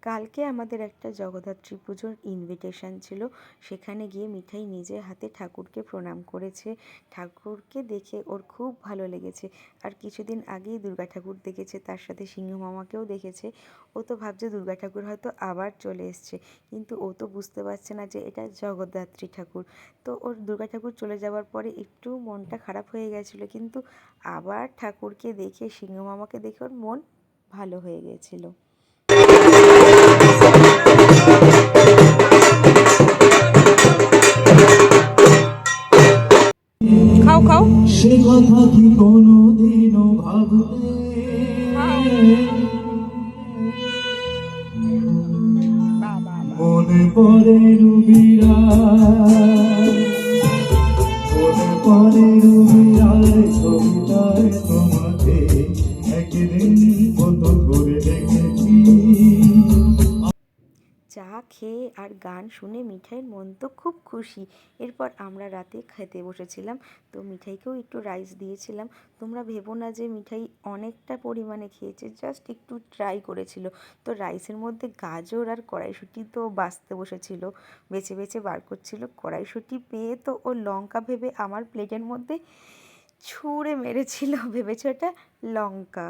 কালকে আমাদের একটা জগদ্ধাত্রী পুজোর ইনভিটেশন ছিল। সেখানে গিয়ে মিঠাই নিজের হাতে ঠাকুরকে প্রণাম করেছে। ঠাকুরকে দেখে ওর খুব ভালো লেগেছে। আর কিছুদিন আগেই দুর্গা ঠাকুর দেখেছে, তার সাথে সিংহ মামাকেও দেখেছে। ও তো ভাবছে দুর্গা ঠাকুর হয়তো আবার চলে এসছে, কিন্তু ও তো বুঝতে পারছে না যে এটা জগদ্ধাত্রী ঠাকুর। তো ওর দুর্গা ঠাকুর চলে যাওয়ার পরে একটু মনটা খারাপ হয়ে গেছিলো, কিন্তু আবার ঠাকুরকে দেখে, সিংহ মামাকে দেখে ওর মন ভালো হয়ে গেছিলো। খাও খাও, সে কথা কি কোনোদিনও ভাবতে মনে পড়ে রুবিরা, মনে পড়ে রুবিরার কবিতায় তোমাকে একদিন কত করে দেখেছি। চা খেয়ে আর গান শুনে মিঠাইয়ের মন তো খুব খুশি। এরপর আমরা রাতে খেতে বসেছিলাম, তো মিঠাইকেও একটু রাইস দিয়েছিলাম। তোমরা ভেবো না যে মিঠাই অনেকটা পরিমাণে খেয়েছে, জাস্ট একটু ট্রাই করেছিল। তো রাইসের মধ্যে গাজর আর কড়াইশুঁটি তো বাছতে বসেছিল, বেছে বেছে বার করছিল। কড়াইশুঁটি পেয়ে তো ও লঙ্কা ভেবে আমার প্লেটের মধ্যে ছুঁড়ে মেরেছিল, ভেবেছে ওটা লঙ্কা।